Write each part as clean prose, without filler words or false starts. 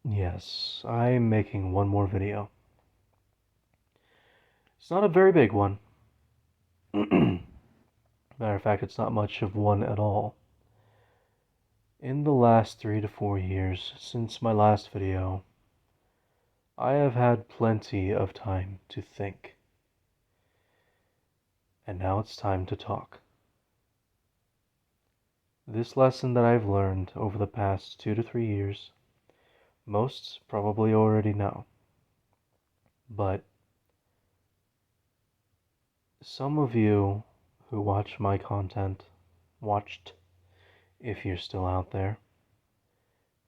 Yes, I'm making one more video. It's not a very big one. Matter of fact, it's not much of one at all. In the last 3 to 4 years since my last video, I have had plenty of time to think. And now it's time to talk. This lesson that I've learned over the past 2 to 3 years, most probably already know. But some of you who watch my content, watched, if you're still out there,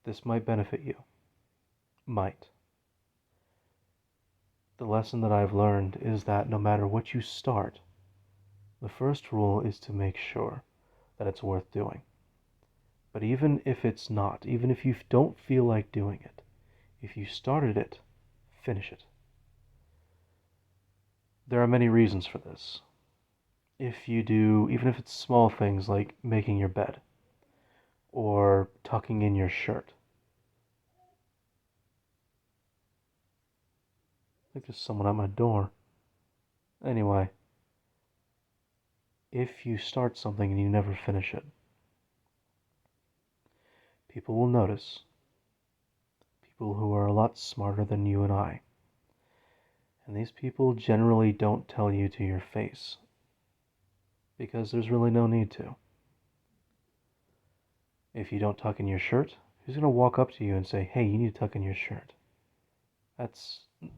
this might benefit you. Might. The lesson that I've learned is that no matter what you start, the first rule is to make sure that it's worth doing. But even if it's not, even if you don't feel like doing it, if you started it, finish it. There are many reasons for this. If you do, even if it's small things like making your bed or tucking in your shirt. I think there's someone at my door. Anyway, if you start something and you never finish it, people will notice. People who are a lot smarter than you and I. And these people generally don't tell you to your face, because there's really no need to. If you don't tuck in your shirt, who's going to walk up to you and say, hey, you need to tuck in your shirt?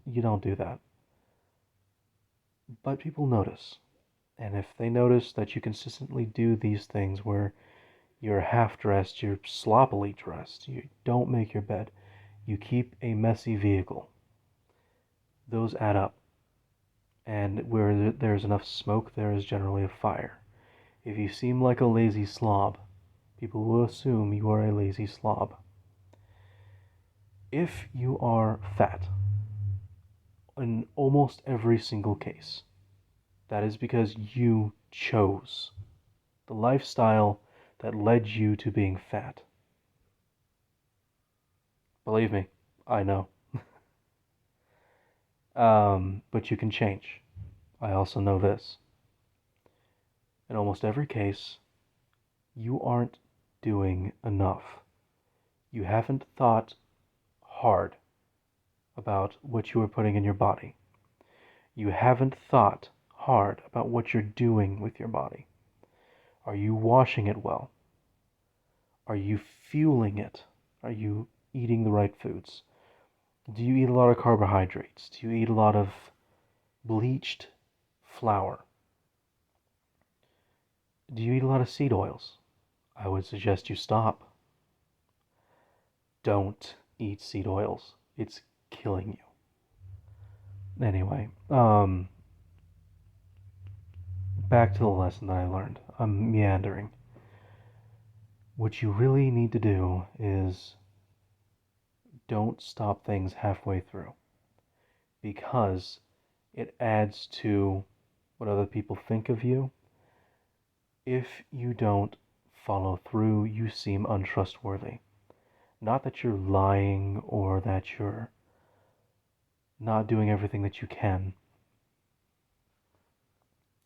You don't do that. But people notice. And if they notice that you consistently do these things where you're half-dressed, you're sloppily dressed, you don't make your bed, you keep a messy vehicle, those add up. And where there's enough smoke, there is generally a fire. If you seem like a lazy slob, people will assume you are a lazy slob. If you are fat, in almost every single case, that is because you chose the lifestyle that led you to being fat. Believe me, I know. But you can change. I also know this. In almost every case, you aren't doing enough. You haven't thought hard about what you are putting in your body. You haven't thought hard about what you're doing with your body. Are you washing it well? Are you fueling it? Are you eating the right foods? Do you eat a lot of carbohydrates? Do you eat a lot of bleached flour? Do you eat a lot of seed oils? I would suggest you stop. Don't eat seed oils. It's killing you. Anyway, back to the lesson that I learned. I'm meandering. What you really need to do is don't stop things halfway through, because it adds to what other people think of you. If you don't follow through, you seem untrustworthy. Not that you're lying or that you're not doing everything that you can.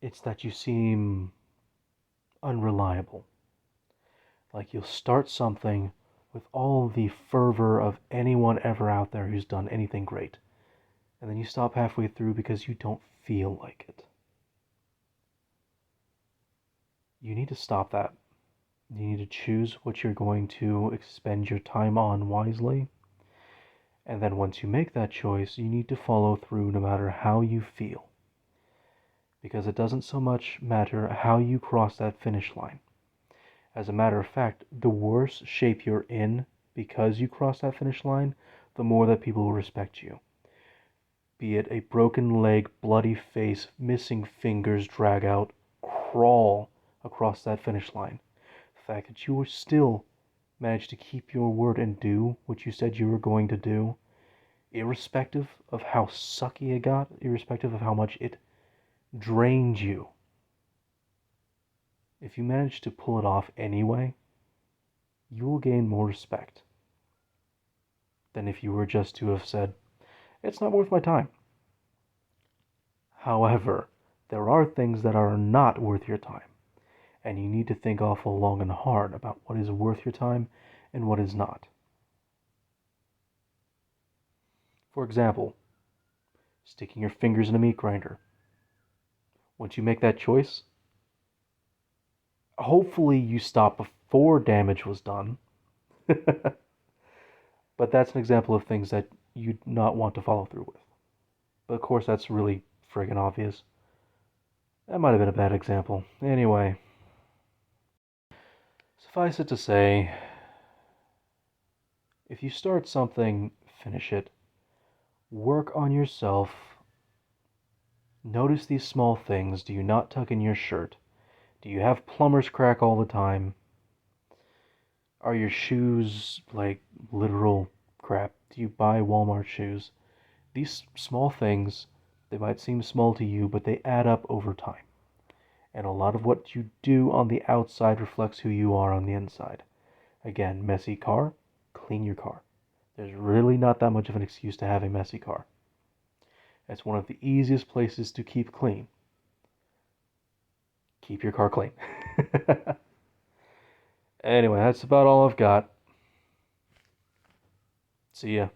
It's that you seem unreliable. Like you'll start something with all the fervor of anyone ever out there who's done anything great, and then you stop halfway through because you don't feel like it. You need to stop that. You need to choose what you're going to expend your time on wisely. And then once you make that choice, you need to follow through no matter how you feel. Because it doesn't so much matter how you cross that finish line. As a matter of fact, the worse shape you're in because you cross that finish line, the more that people will respect you. Be it a broken leg, bloody face, missing fingers, drag out, crawl across that finish line. The fact that you still managed to keep your word and do what you said you were going to do, irrespective of how sucky it got, irrespective of how much it drained you. If you manage to pull it off anyway, you will gain more respect. than if you were just to have said, it's not worth my time. However, there are things that are not worth your time, and you need to think awful long and hard about what is worth your time and what is not. For example, sticking your fingers in a meat grinder. Once you make that choice, hopefully you stop before damage was done. But that's an example of things that you'd not want to follow through with. But of course, that's really friggin' obvious. That might have been a bad example. Anyway, suffice it to say, if you start something, finish it. Work on yourself. Notice these small things. Do you not tuck in your shirt? Do you have plumber's crack all the time? Are your shoes like literal crap? Do you buy Walmart shoes? These small things, they might seem small to you, but they add up over time. And a lot of what you do on the outside reflects who you are on the inside. Again, messy car, clean your car. There's really not that much of an excuse to have a messy car. It's one of the easiest places to keep clean. Keep your car clean. Anyway, that's about all I've got. See ya.